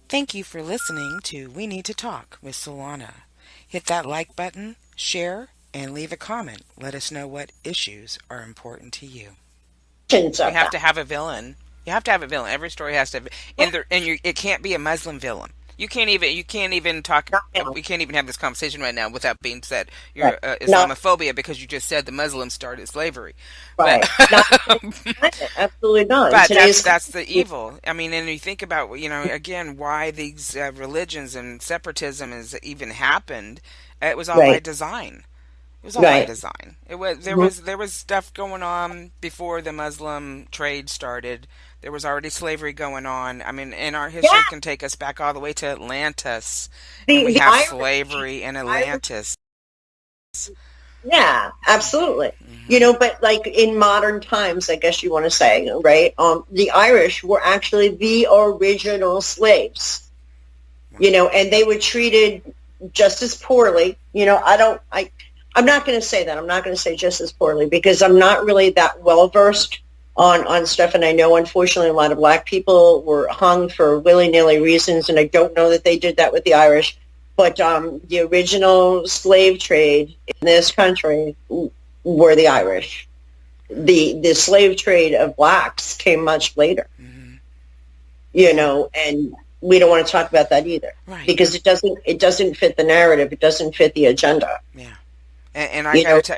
Thank you for listening to We Need to Talk with Solana. Hit that like button, share, and leave a comment. Let us know what issues are important to you. You Of have that. to have a villain. You have to have a villain. Every story has to have, it can't be a Muslim villain. You can't even talk. Not now. We can't even have this conversation right now without being said Right. you're Not Islamophobia because you just said the Muslims started slavery. But right. Not in today's climate. Absolutely not. In but today's that's the climate, evil. I mean, and you think about again why these religions and separatism has even happened. It was all by right. design. It was all by Right. design. It was Mhm. there was stuff going on before the Muslim trade started. There was already slavery going on. I mean, and our history Yeah. can take us back all the way to Atlantis, and we The have Irish. slavery in Irish. Atlantis. Yeah. Absolutely. Hmm. But like in modern times, I guess you want to say, right? The Irish were actually the original slaves. And they were treated just as poorly. I'm not going to say that. I'm not going to say just as poorly because I'm not really that well versed on stuff. And I know, unfortunately, a lot of black people were hung for willy-nilly reasons. And I don't know that they did that with the Irish. But the original slave trade in this country were the Irish. The slave trade of blacks came much later, Hmm. and we don't want to talk about that either Right. because it doesn't fit the narrative. It doesn't fit the agenda. Yeah. And I You gotta know, tell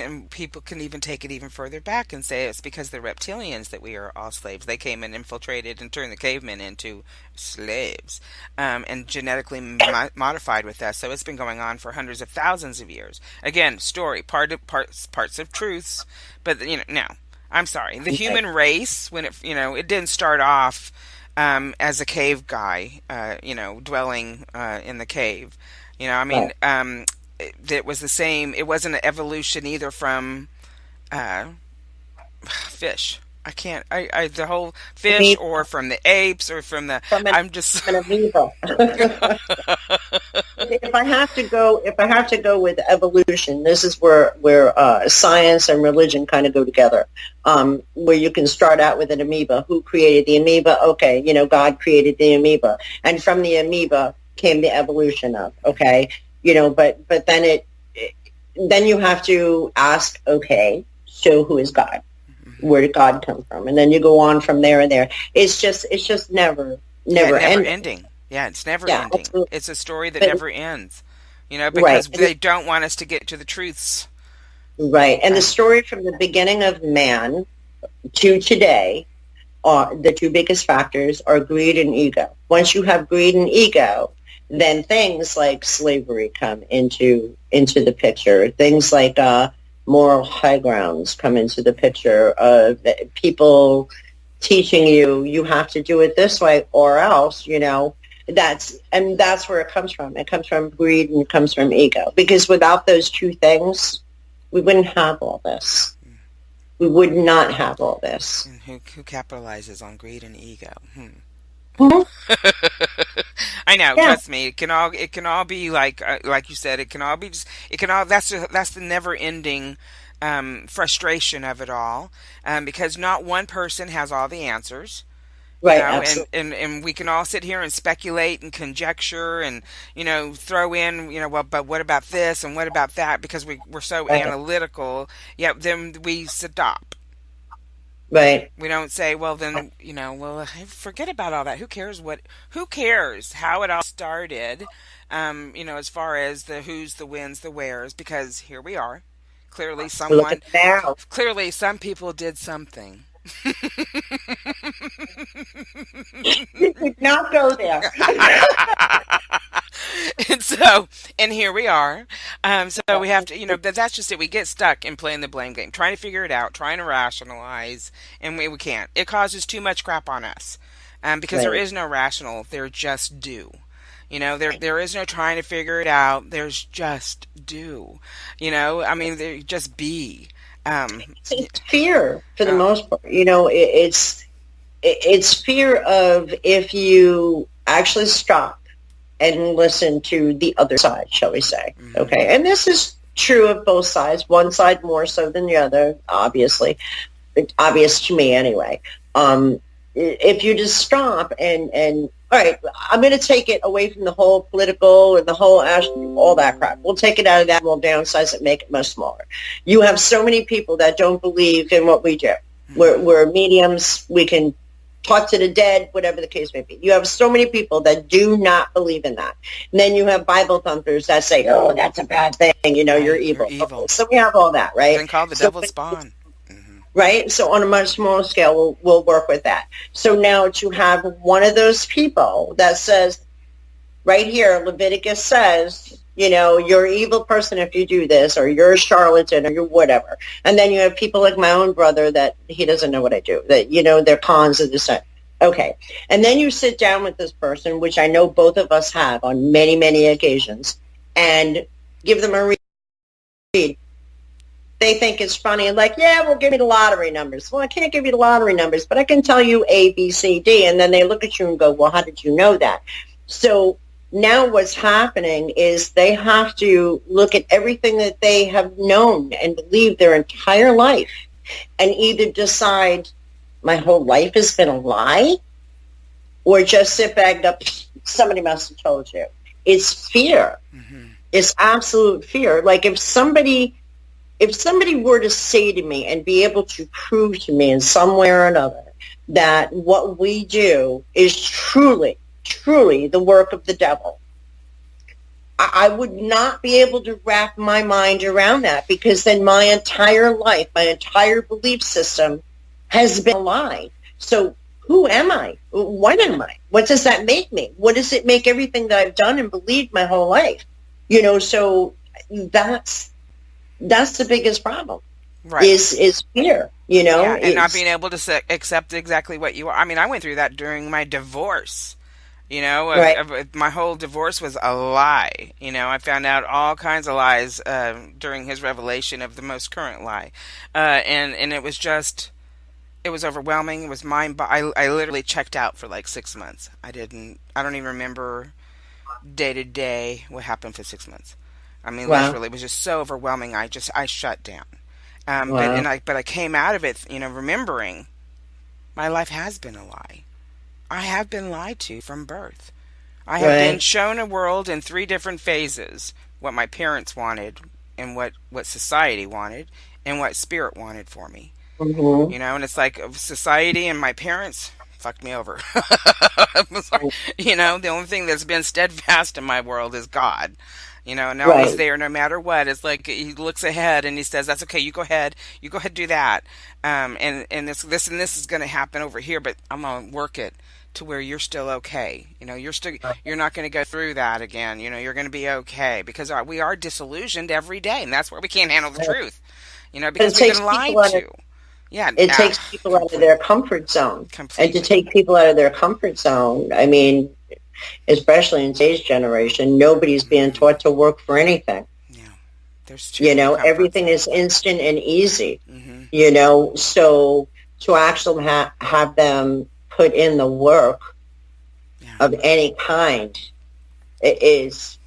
and people can even take it even further back and say it's because the reptilians that we are all slaves. They came and infiltrated and turned the cavemen into slaves, and genetically modified with us. So it's been going on for hundreds of thousands of years. Again, story, parts of truths, but no, I'm sorry. The right, human race, when it didn't start off as a cave guy, dwelling in the cave. I mean, right. it was the same. It wasn't an evolution either from uh, fish. I can't. The whole fish, Amoeba, or from the apes, or from the. from an, I'm just. from an amoeba. If I have to go with evolution, this is where science and religion kind of go together. Where you can start out with an amoeba. Who created the amoeba? Okay, God created the amoeba, and from the amoeba came the evolution of. Okay, but then you have to ask. Okay, so who is God? Where did God come from? And then you go on from there and there. It's just Yeah, never never ending. ending. Yeah, it's never Yeah, ending. absolutely. It's a story that But never ends. right, Because they don't want us to get to the truths. right. And the Uh, story from the beginning of man to today, the two biggest factors are greed and ego. Once you have greed and ego, then things like slavery come into the picture. Things like moral high grounds come into the picture. People teaching you have to do it this way or else. That's where it comes from. It comes from greed and it comes from ego. Because without those two things, we wouldn't have all this. We would not have all this. and who capitalizes on greed and ego? Hmm. Mhm. I know. Yeah. Trust me. It can all be like you said. It can all be just. It can all. That's the never ending frustration of it all, because not one person has all the answers. Right. And, Absolutely. and we can all sit here and speculate and conjecture and throw in well, but what about this and what about that, because we're so Right. analytical. Yet then we stop. Right. We don't say, well, then, well, forget about all that. Who cares how it all started, as far as the who's, the wins, the wheres, because here we are. Look at now. Clearly some people did something. You could not go there. And so, and here we are. So we have to, that's just it. We get stuck in playing the blame game, trying to figure it out, trying to rationalize, and we can't. It causes too much crap on us, because there Right. is no rational. There just do. There is no trying to figure it out. There's just do. I mean, there just be. Um, It's fear for the uh, most part. It's fear of if you actually stop and listen to the other side, shall we say. mhm. Okay. And this is true of both sides, one side more so than the other, obviously. Obvious to me anyway. If you just stop and all right, I'm going to take it away from the whole political and the whole all that crap. We'll take it out of that. We'll downsize it, make it much smaller. You have so many people that don't believe in what we do. We're mediums. We can talk to the dead, whatever the case may be. You have so many people that do not believe in that. And then you have Bible thumpers that say, oh, that's a bad thing. You know, you're evil. You're evil. So we have all that, right? Been called the devil's spawn. Right? So on a much smaller scale, we'll work with that. So now to have one of those people that says, right here, Leviticus says, you know, you're an evil person if you do this, or you're a charlatan, or you're whatever. And then you have people like my own brother that he doesn't know what I do, that, you know, they're cons of this. Okay. And then you sit down with this person, which I know both of us have on many, many occasions, and give them a read. They think it's funny and like, yeah, well, give me the lottery numbers. Well, I can't give you the lottery numbers, but I can tell you A, B, C, D. And then they look at you and go, well, how did you know that? So now what's happening is they have to look at everything that they have known and believed their entire life and either decide my whole life has been a lie or just sit back and go, somebody must have told you. It's fear. Mm-hmm. It's absolute fear. Like if somebody were to say to me and be able to prove to me in some way or another that what we do is truly, truly the work of the devil, I would not be able to wrap my mind around that, because then my entire life, my entire belief system has been a lie. So who am I? What am I? What does that make me? What does it make everything that I've done and believed my whole life? You know, so that's the biggest problem, right? Is fear, you know, yeah, and not being able to accept exactly what you are. I mean, I went through that during my divorce. You know, right. My whole divorce was a lie. You know, I found out all kinds of lies during his revelation of the most current lie, and it was just, it was overwhelming. It was I literally checked out for like 6 months. I don't even remember day to day what happened for 6 months. I mean, wow. Literally, it was just so overwhelming. I shut down. Wow. But I came out of it, you know, remembering my life has been a lie. I have been lied to from birth. I have been shown a world in 3 different phases: what my parents wanted, and what society wanted, and what spirit wanted for me. Mm-hmm. You know, and it's like society and my parents fucked me over. You know, the only thing that's been steadfast in my world is God. You know, and always there no matter what. It's like he looks ahead and he says, that's okay, you go ahead, do that. And this is going to happen over here, but I'm going to work it to where you're still okay. You know, you're not going to go through that again. You know, you're going to be okay, because we are disillusioned every day, and that's where we can't handle the truth. You know, because we've been lied to. Yeah, it takes people out of their comfort zone. Completely. And to take people out of their comfort zone, I mean, especially in today's generation, nobody's being taught to work for anything. Yeah, there's you know, everything is instant and easy. Mm-hmm. You know, so to actually have them put in the work of any kind, it's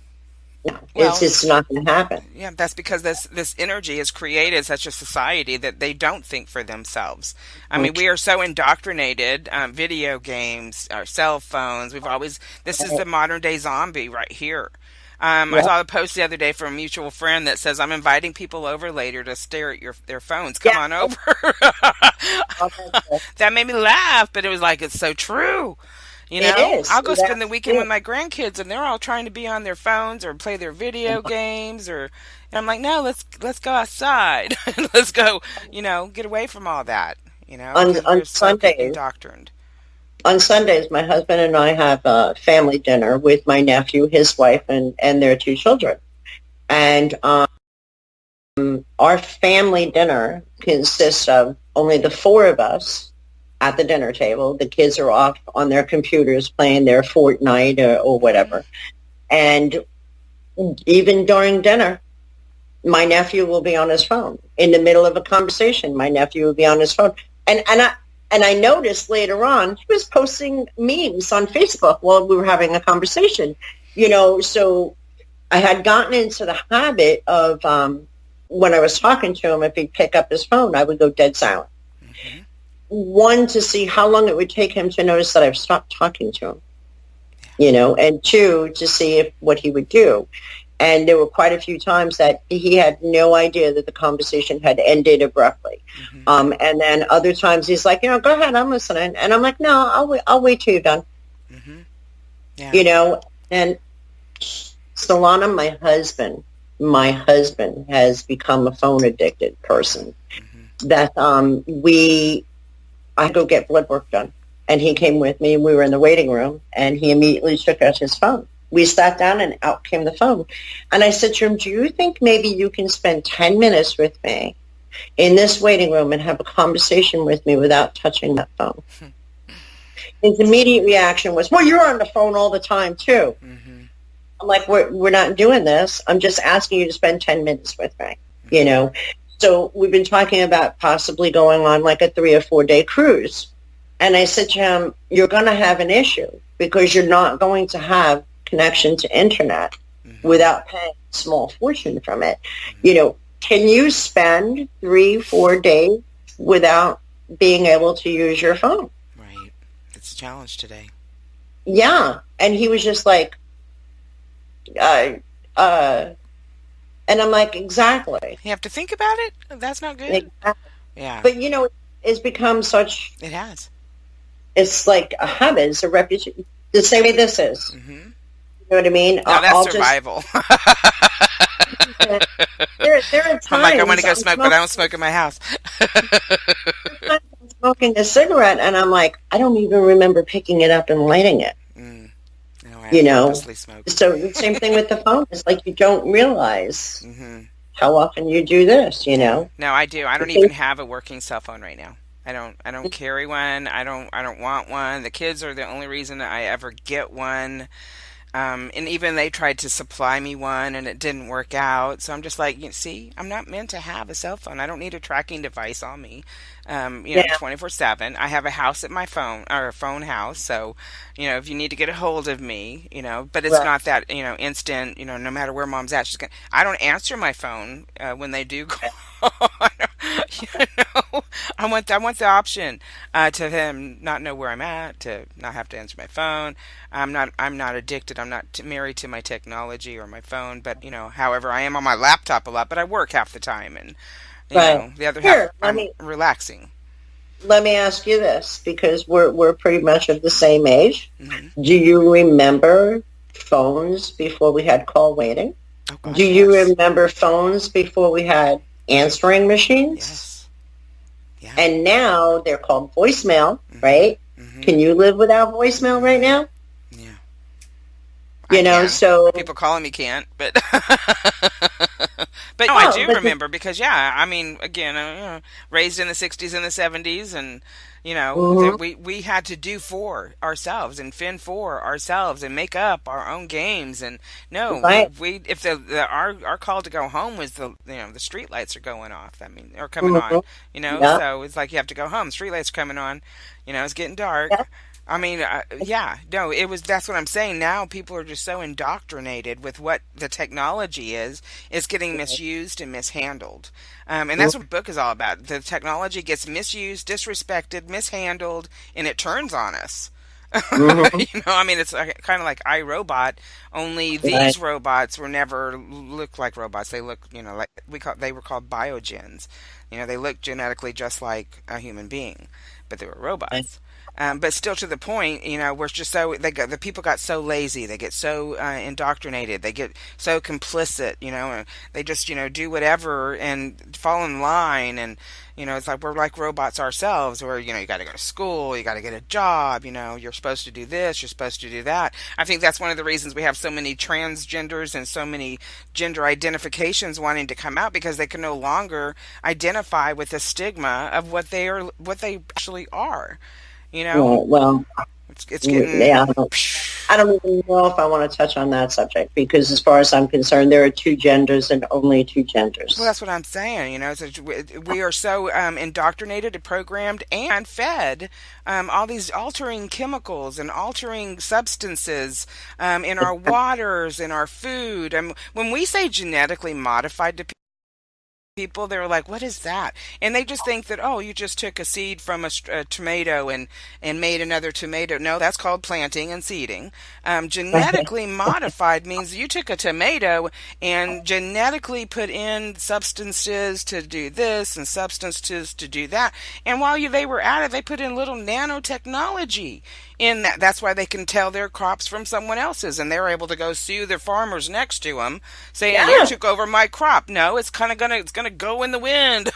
not going to happen. Yeah, that's because this energy has created such a society that they don't think for themselves. I mean, we are so indoctrinated. Video games, our cell phones. This is the modern day zombie right here. I saw a post the other day from a mutual friend that says, I'm inviting people over later to stare at their phones. Come on over. That made me laugh, but it was like, it's so true. You know, I'll go spend the weekend with my grandkids, and they're all trying to be on their phones or play their video games, and I'm like, no, let's go outside. Let's go, you know, get away from all that. You know, on Sundays, on Sundays, my husband and I have a family dinner with my nephew, his wife, and their 2 children, and our family dinner consists of only the 4 of us at the dinner table. The kids are off on their computers playing their Fortnite or whatever. And even during dinner, my nephew will be on his phone. In the middle of a conversation, my nephew will be on his phone. And I noticed later on, he was posting memes on Facebook while we were having a conversation. You know, so I had gotten into the habit of when I was talking to him, if he'd pick up his phone, I would go dead silent. Mm-hmm. One, to see how long it would take him to notice that I've stopped talking to him. and two, to see if what he would do. And there were quite a few times that he had no idea that the conversation had ended abruptly. Hmm. And then other times he's like, go ahead, I'm listening. And I'm like, no, I'll wait till you're done. Hmm. Yeah. You know, and Solana, my husband has become a phone addicted person. Hmm. That I go get blood work done, and he came with me, and we were in the waiting room, and he immediately took out his phone. We sat down, and out came the phone, and I said to him, "Do you think maybe you can spend 10 minutes with me in this waiting room and have a conversation with me without touching that phone?" His immediate reaction was, "Well, you're on the phone all the time too." Hmm. I'm like, we're not doing this. I'm just asking you to spend 10 minutes with me, you Hmm. know. So we've been talking about possibly going on like a 3 or 4 day cruise. And I said to him, you're going to have an issue because you're not going to have connection to internet Hmm. without paying a small fortune from it. Can you spend 3, 4 days without being able to use your phone? Right. It's a challenge today. Yeah. And he was just like, uh, uh, and I'm like, exactly. You have to think about it. That's not good. Exactly. Yeah, But it's become such. it has. It's like a habit. It's a reputation. The same way this is. Hmm. You know what I mean? Now that's I'll just. survival. There are I'm like, I want to times go I'm smoke, but smoking, I don't smoke in my house. smoking a cigarette, and I'm like, I don't even remember picking it up and lighting it. Mm, no, I You know. purposely smoke. So the same thing with the phone. It's like you don't realize Hmm. how often you do this. You Yeah. know. No, I do. I don't even Because- have a working cell phone right now. I don't carry one. I don't want one. The kids are the only reason I ever get one. And even they tried to supply me one and it didn't work out. So I'm just like, see, I'm not meant to have a cell phone. I don't need a tracking device on me, Yeah. 24/7. I have a house at my phone or a phone house. So, if you need to get a hold of me, but it's Right. not that, instant, no matter where mom's at, I don't answer my phone when they do call. you I want the option to him not know where I'm at, to not have to answer my phone. I'm not addicted. I'm not married to my technology or my phone, but however, I am on my laptop a lot, but I work half the time and Right. the other half Here, let I'm me relaxing. let me ask you this because we're pretty much of the same age. Hmm. Do you remember phones before we had call waiting? Oh Do gosh, you yes. remember phones before we had answering machines? Yes. Yeah. And now they're called voicemail, Hmm. right? Hmm. Can you live without voicemail right Hmm. now? Yeah. I can. So, People calling me can't, but but no, I oh, do but remember because yeah, I mean, again, raised in the '60s and the '70s, and that mhm, we had to do for ourselves and fend for ourselves and make up our own games. And no, we, right. we if our call to go home was the street lights are going off. I mean, or coming on. Mhm, yeah, So it's like you have to go home. Street lights are coming on. It's getting dark. yeah, I mean, yeah, no, it was. That's what I'm saying. Now people are just so indoctrinated with what the technology is. It's getting misused and mishandled, and that's what the book is all about. The technology gets misused, disrespected, mishandled, and it turns on us. mhm, I mean, it's kind of like iRobot. Only right, these robots were never look like robots. They look, like they were called biogens. They look genetically just like a human being, but they were right, robots. But still, to the point, we're just so the people got so lazy. They get so indoctrinated. They get so complicit. And they just do whatever and fall in line. And it's like we're like robots ourselves. Where you got to go to school, you got to get a job. You're supposed to do this, you're supposed to do that. I think that's one of the reasons we have so many transgenders and so many gender identifications wanting to come out because they can no longer identify with the stigma of what they actually are. You know, right. Well, it's getting. yeah, I don't even know if I want to touch on that subject because, as far as I'm concerned, there are two genders and only two Well, genders. that's what I'm saying. So we are so indoctrinated and programmed and fed all these altering chemicals and altering substances in our waters, in our food. When we say genetically modified to people, they're like, what is that? And they just think that, oh, you just took a seed from a tomato and made another tomato. No, that's called planting and seeding. Genetically modified means you took a tomato and genetically put in substances to do this and substances to do that. And while they were at it, they put in little nanotechnology in that. That's why they can tell their crops from someone else's, and they're able to go sue the farmers next to them, saying, "You Yeah. took over my crop." No, it's gonna go in the wind.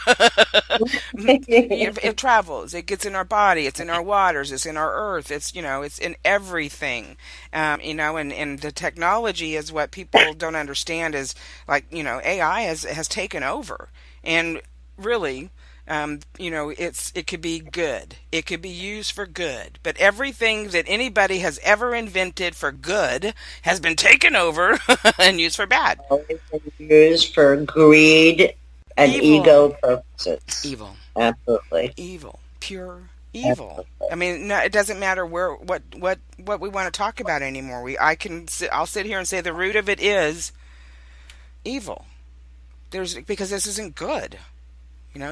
It travels. It gets in our body. It's in our waters. It's in our earth. It's in everything. And the technology is what people don't understand is like, AI has taken over, and really, it could be good. It could be used for good. But everything that anybody has ever invented for good has been taken over and used for bad. Always been used for greed and Evil. ego purposes. Evil. Absolutely. Evil. Pure evil. Absolutely. I mean, no, it doesn't matter what we want to talk about anymore. I'll sit here and say the root of it is evil. Because this isn't good.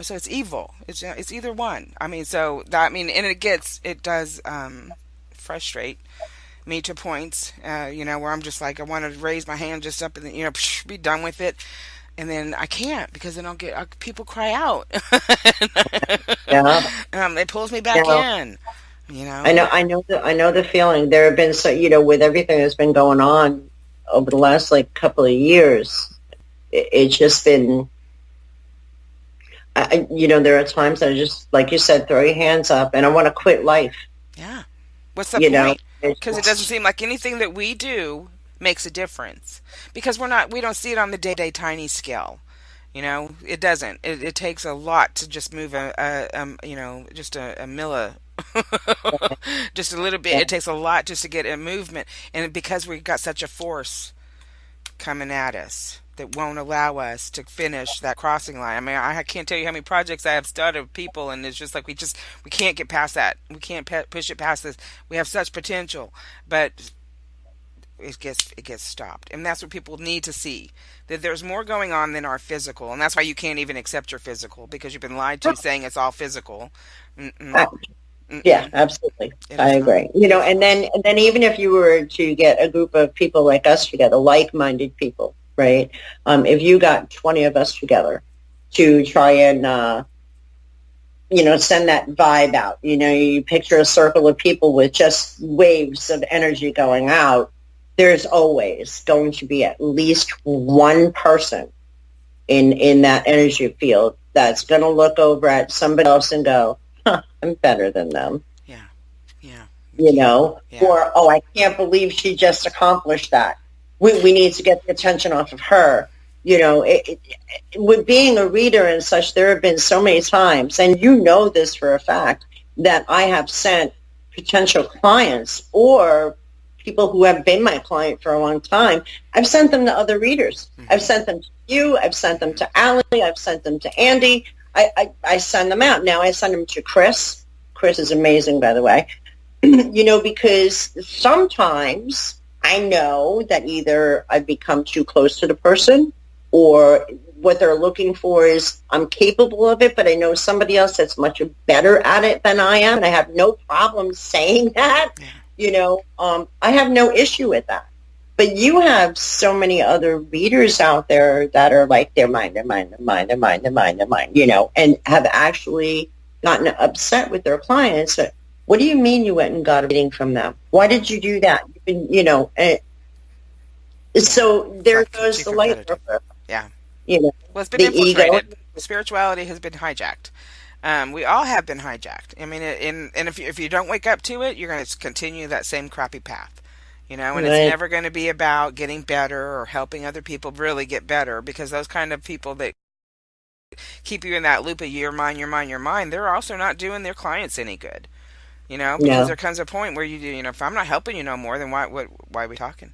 So it's evil. It's either one. I mean, and it does frustrate me to points, where I'm just like, I want to raise my hand just up and then, be done with it, and then I can't because then I'll get people cry out. Yeah. It pulls me back Yeah. in. I know the feeling. There have been with everything that's been going on over the last couple of years, it's just been. There are times that I just, like you said, throw your hands up, and I want to quit life. Yeah. What's the You know, point? it's Because it doesn't seem like anything that we do makes a difference. Because we don't see it on the day-to-day tiny scale. It doesn't. It takes a lot to just move just a milli, just a little bit. yeah, It takes a lot just to get a movement. And because we've got such a force coming at us that won't allow us to finish that crossing line. I mean, I can't tell you how many projects I have started with people, and it's just like we can't get past that. We can't push it past this. We have such potential, but it gets stopped, and that's what people need to see, that there's more going on than our physical, and that's why you can't even accept your physical because you've been lied to, saying it's all physical. Mm-mm, uh, yeah, mm-mm. absolutely. It I is not. agree. And then even if you were to get a group of people like us together, like-minded people, right? If you got 20 of us together to try and send that vibe out. You picture a circle of people with just waves of energy going out. There's always going to be at least one person in that energy field that's going to look over at somebody else and go, huh, I'm better than them, Yeah, yeah, yeah, or, oh, I can't believe she just accomplished that. We need to get the attention off of her. With being a reader and such, there have been so many times, and this for a fact, that I have sent potential clients or people who have been my client for a long time, I've sent them to other readers. I've hmm sent them to you. I've sent them to Allie. I've sent them to Andy. I send them out. Now I send them to Chris. Chris is amazing, by the way, because sometimes I know that either I've become too close to the person or what they're looking for is I'm capable of it, but I know somebody else that's much better at it than I am. And I have no problem saying that. yeah, I have no issue with that. But you have so many other readers out there that are like their mind, their mind, their mind, their mind, their mind, their mind, and have actually gotten upset with their clients. What do you mean you went and got a reading from them? Why did you do that? yeah. So It's there like goes too the light competitive. worker, Yeah. you know, Well, it's been the ego. infiltrated. Spirituality has been hijacked. We all have been hijacked. I mean, and if you don't wake up to it, you're going to continue that same crappy path. And it's Right. never going to be about getting better or helping other people really get better, because those kind of people that keep you in that loop of your mind, your mind, your mind, they're also not doing their clients any good. Because No. there comes a point where if I'm not helping you no more, then why are we talking?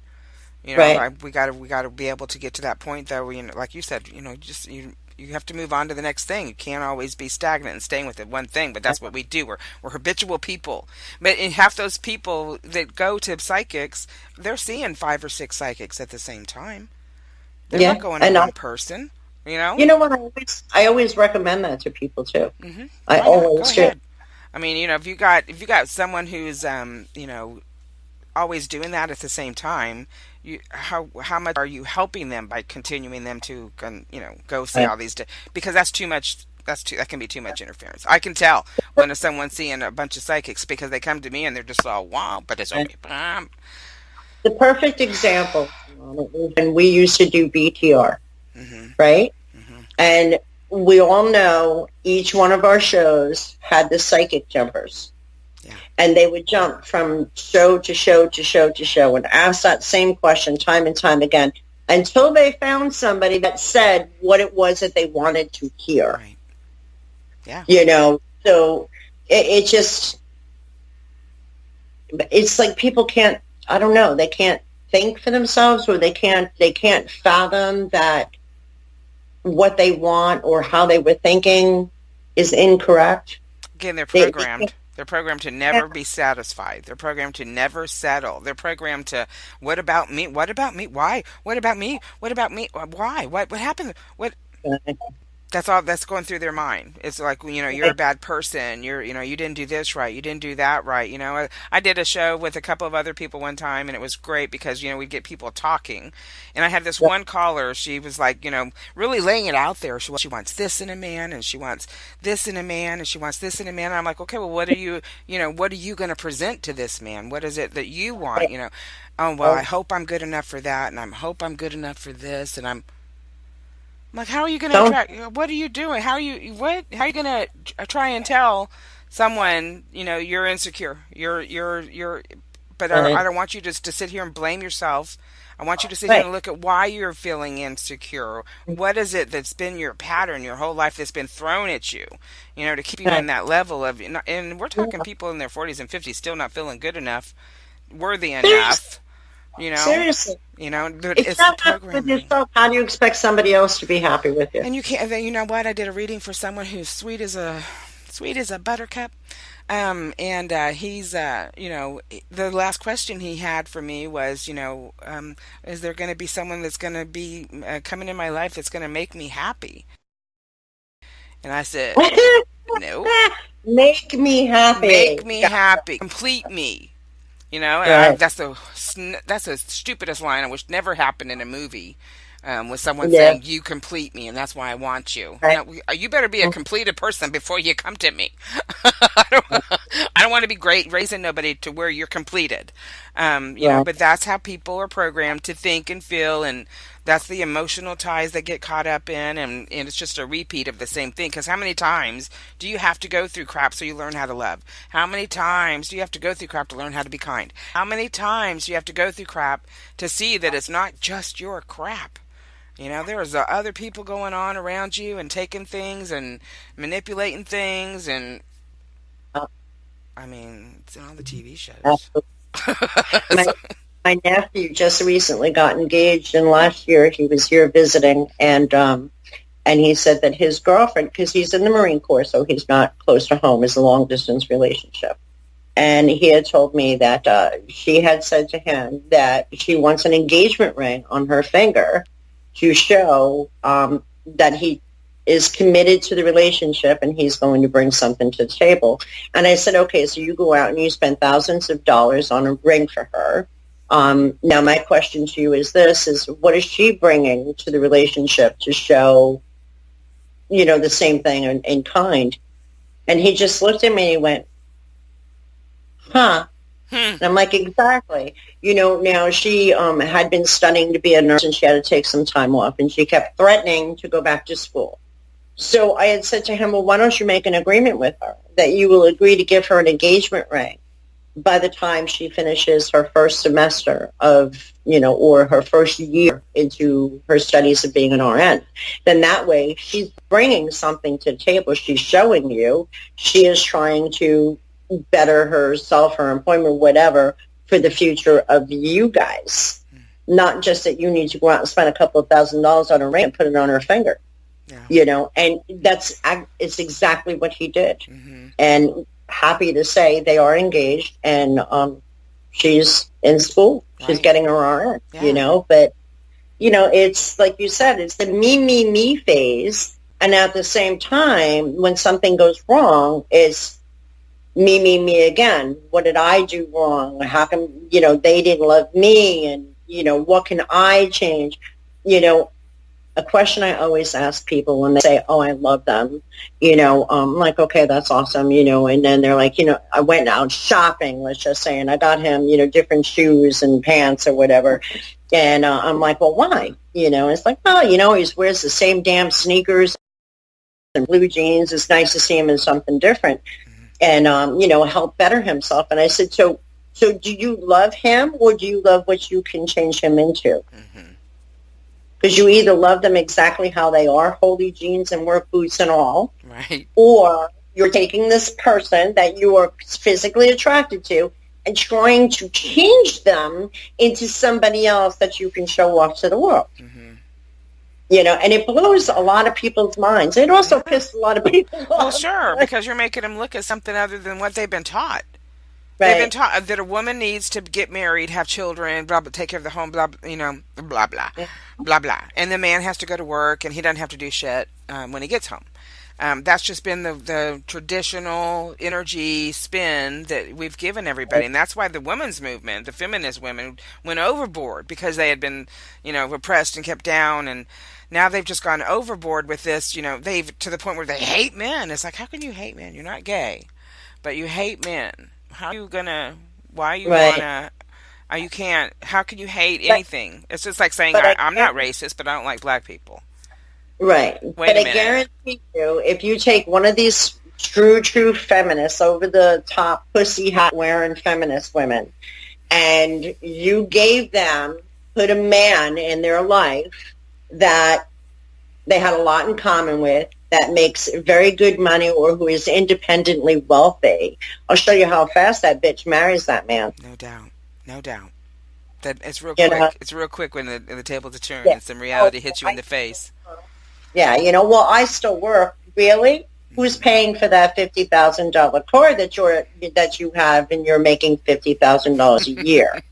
Right. We gotta be able to get to that point that like you said, just you have to move on to the next thing. You can't always be stagnant and staying with it one thing. But that's what we do. We're habitual people. But in half those people that go to psychics, they're seeing five or six psychics at the same time. They're not Yeah. going to And one person. You know? You know what? I always recommend that to people too. I Why not? Go always do. ahead. I mean, if you got someone who's always doing that at the same time, how much are you helping them by continuing them to go see Right. all these because that's too much. That can be too much interference. I can tell when someone's seeing a bunch of psychics because they come to me and they're just all wow, but it's Right. okay. The perfect example, when we used to do BTR, Mhm. right? Mhm. And we all know each one of our shows had the psychic jumpers. Yeah. And they would jump from show to show to show to show and ask that same question time and time again until they found somebody that said what it was that they wanted to hear. Right. Yeah. So it just, it's like people can't, I don't know, they can't think for themselves, or they can't fathom that what they want or how they were thinking is incorrect. Again, they're They programmed. They're programmed to can't. never be satisfied. They're programmed to never settle. They're programmed to, what about me? What about me? Why? What about me? What about me? Why? What happened? What That's all that's going through their mind. It's like, you're a bad person. You didn't do this right. You didn't do that right. I did a show with a couple of other people one time, and it was great because, we'd get people talking. And I had this one caller. She was like, really laying it out there. She wants this in a man, and she wants this in a man, and she wants this in a man. And I'm like, okay, well, what are you going to present to this man? What is it that you want? Oh, well, I hope I'm good enough for that, and I hope I'm good enough for this, and I'm like, how are you going to Don't. attract? What are you doing? How are you going to try and tell someone, you're insecure? But I Right. don't want you just to sit here and blame yourself. I want you to sit here Right. and look at why you're feeling insecure. What is it that's been your pattern your whole life that's been thrown at you, to keep you in Right. that level of, and we're talking people in their 40s and 50s still not feeling good enough, worthy enough, you know, Seriously. but If it's the you're not happy with programming. yourself, how do you expect somebody else to be happy with you? And you can't. You know what? I did a reading for someone who's sweet as a buttercup. And he's, the last question he had for me was, is there going to be someone that's going to be coming in my life that's going to make me happy? And I said, no, Make me make happy. me Got happy, complete me. And right. that's the stupidest line. I wish never happened in a movie. With someone Yeah. saying you complete me, and that's why I want you. Right. You better be a completed person before you come to me. I don't, I don't want to be great raising nobody to where you're completed. Right. But that's how people are programmed to think and feel, and that's the emotional ties they get caught up in, and it's just a repeat of the same thing. Because how many times do you have to go through crap so you learn how to love? How many times do you have to go through crap to learn how to be kind? How many times do you have to go through crap to see that it's not just your crap? There's other people going on around you and taking things and manipulating things, and I mean, it's in all the TV shows. Absolutely. My So, my nephew just recently got engaged, and last year he was here visiting, and he said that his girlfriend, because he's in the Marine Corps, so he's not close to home, is a long distance relationship. And he had told me that she had said to him that she wants an engagement ring on her finger to show that he is committed to the relationship and he's going to bring something to the table. And I said, okay, so you go out and you spend thousands of dollars on a ring for her. Now my question to you is this, is what is she bringing to the relationship to show, the same thing in kind? And he just looked at me and he went, huh? hmm, And I'm like, exactly. Now she had been studying to be a nurse and she had to take some time off and she kept threatening to go back to school. So I had said to him, well, why don't you make an agreement with her that you will agree to give her an engagement ring by the time she finishes her first semester of, or her first year into her studies of being an RN. Then that way she's bringing something to the table. She's showing you she is trying to better herself, her employment, whatever, for the future of you guys. Not just that you need to go out and spend a couple of $1,000s on a ring and put it on her finger, yeah. and it's exactly what he did. Hmm. And happy to say they are engaged, and she's in school. She's Right. getting her RN, Yeah. but it's like you said, it's the me phase. And at the same time, when something goes wrong, it's me again. What did I do wrong? How come, they didn't love me? And, what can I change? A question I always ask people when they say, oh, I love them, like, okay, that's awesome, and then they're like, I went out shopping, let's just say, and I got him, different shoes and pants or whatever. And I'm like, well, why? It's like, well, he wears the same damn sneakers and blue jeans. It's nice to see him in something different and, help better himself. And I said, so do you love him or do you love what you can change him into? Because you either love them exactly how they are, holy jeans and work boots and all, Right. or you're taking this person that you are physically attracted to and trying to change them into somebody else that you can show off to the world. And it blows a lot of people's minds. It also pissed a lot of people off. Well, sure, because you're making them look at something other than what they've been taught. Right. They've been taught that a woman needs to get married, have children, blah, blah, take care of the home, blah, blah, blah, blah, blah. And the man has to go to work, and he doesn't have to do shit when he gets home. That's just been the traditional energy spin that we've given everybody. And that's why the women's movement, the feminist women, went overboard because they had been, repressed and kept down. And now they've just gone overboard with this, they've to the point where they hate men. It's like, how can you hate men? You're not gay, but you hate men. How are you gonna, why you wanna, you can't, how can you hate anything? It's just like saying, I'm not racist, but I don't like black people. Right. Wait a minute. I guarantee you, if you take one of these true feminists, over the top pussy hat wearing feminist women, and you put a man in their life that they had a lot in common with, that makes very good money or who is independently wealthy, I'll show you how fast that bitch marries that man. No doubt. That it's real quick. It's real quick when the tables are turned and some reality hits you in the face. Yeah, well, I still work. Really? Who's paying for that $50,000 car that you have, and you're making $50,000 a year?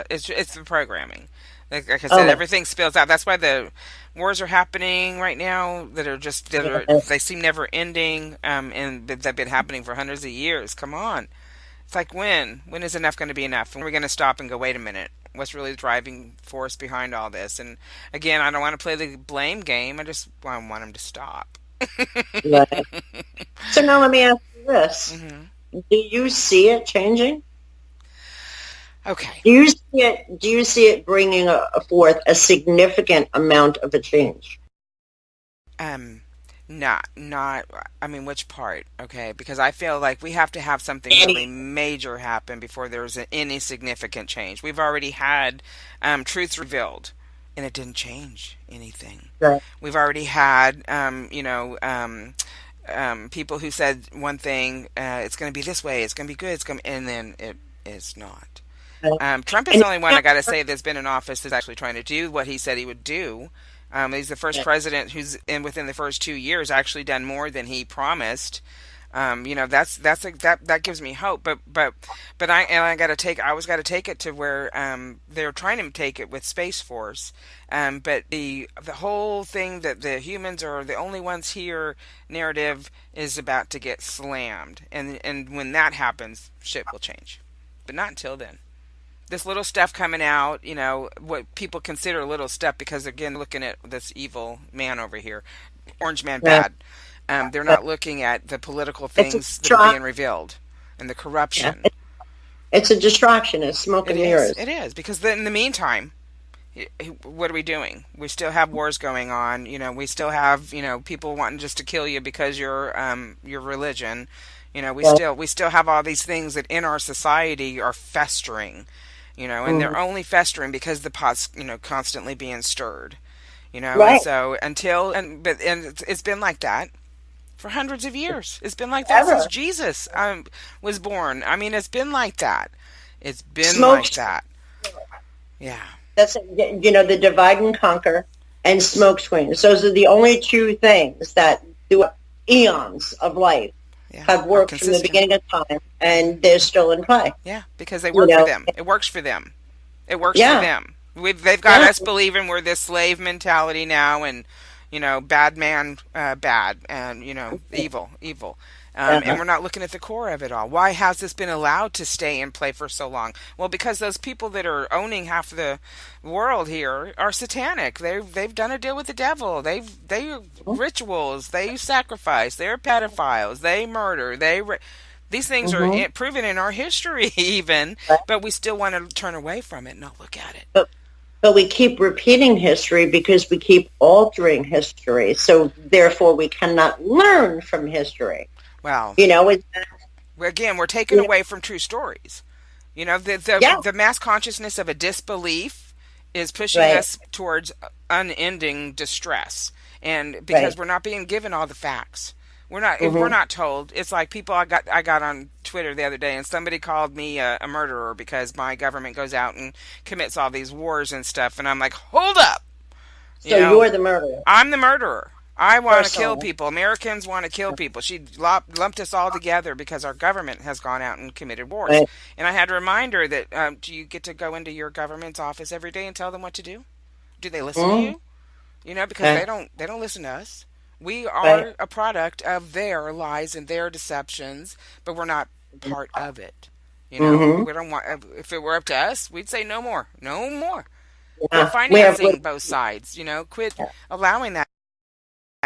It's the programming. Like I said, everything spills out. That's why the wars are happening right now they seem never ending, and they've been happening for hundreds of years. Come on. It's like, when is enough going to be enough? When are we going to stop and go, wait a minute, what's really the driving force behind all this? And again, I don't want to play the blame game. I just want them to stop. Right. So now let me ask you this. Do you see it changing? Okay. Do you see it bringing forth a significant amount of a change? Not. I mean, which part? Okay, because I feel like we have to have something really major happen before there's any significant change. We've already had truths revealed, and it didn't change anything. Right. We've already had, people who said one thing, it's going to be this way, it's going to be good, and then it is not. Trump is the only one, I got to say, that's been in office that's actually trying to do what he said he would do. He's the first president who's within the first 2 years actually done more than he promised. That gives me hope. But I got to take it to where they're trying to take it with Space Force. But the whole thing that the humans are the only ones here narrative is about to get slammed, and when that happens, shit will change. But not until then. This little stuff coming out, what people consider little stuff, because again, looking at this evil man over here, Orange Man bad. They're not looking at the political things that are being revealed and the corruption. Yeah. It's a distraction. It's smoke and mirrors. It is, because in the meantime, what are we doing? We still have wars going on. We still have people wanting just to kill you because your religion. We still have all these things that in our society are festering. And they're only festering because the pot's, constantly being stirred, Right. And so it's been like that for hundreds of years. It's been like that since Jesus was born. I mean, it's been like that. It's been like that. Yeah. That's, the divide and conquer and smoke screens. Those are the only two things that through eons of life have worked from the beginning of time, and they're still in play. Yeah, because they work for them. It works for them. It works for them. They've got Yeah. us believing we're this slave mentality now, and bad man, bad, and evil, evil. And Yeah. we're not looking at the core of it all. Why has this been allowed to stay in play for so long? Well, because those people that are owning half of the world here are satanic. They've done a deal with the devil. They rituals. They sacrifice. They're pedophiles. They murder. These things are Mm-hmm. proven in our history, even, but we still want to turn away from it and not look at it. But but we keep repeating history because we keep altering history. So therefore, we cannot learn from history. Well, You know, it's again, we're taken you know, away from true stories. The yeah, the mass consciousness of a disbelief is pushing right, us towards unending distress, and because right. we're not being given all the facts. We're not if we're Mm-hmm. not told. It's like people I got on Twitter the other day, and somebody called me a murderer because my government goes out and commits all these wars and stuff, and I'm like, hold up, you So know, you're the murderer, I'm the murderer. I want to kill personally. people. Americans want to kill people. She lumped us all together because our government has gone out and committed wars. Right. And I had to remind her that do you get to go into your government's office every day and tell them what to do? Do they listen to Mm-hmm. you? Because they Right. don't listen to us. We Right. are a product of their lies and their deceptions, but we're not part of it. Mm-hmm. We don't want. If it were up to us, we'd say no more, no more. Quit Yeah. We have. financing both sides. Quit allowing that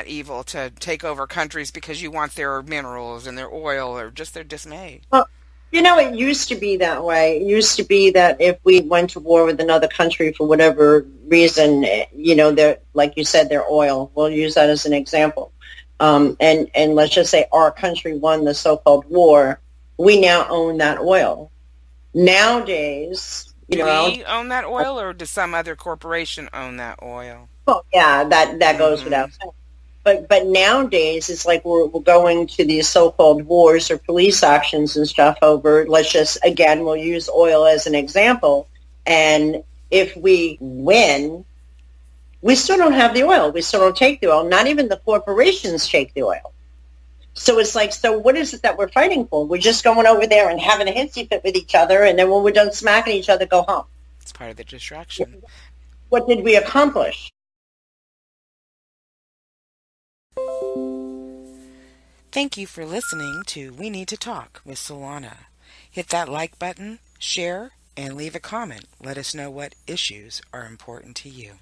evil to take over countries because you want their minerals and their oil or just their dismay. Well, it used to be that way. It used to be that if we went to war with another country for whatever reason, their, like you said, their oil. We'll use that as an example. And let's just say our country won the so-called war. We now own that oil. Nowadays, Do we own that oil or does some other corporation own that oil? well, yeah, that goes Mm-hmm. without saying. But nowadays, it's like we're going to these so-called wars or police actions and stuff over, let's just, again, we'll use oil as an example. And if we win, we still don't have the oil. We still don't take the oil. Not even the corporations take the oil. So it's like, so what is it that we're fighting for? We're just going over there and having a hissy fit with each other. And then when we're done smacking each other, go home. It's part of the distraction. What did we accomplish? Thank you for listening to We Need to Talk with Solana. Hit that like button, share, and leave a comment. Let us know what issues are important to you.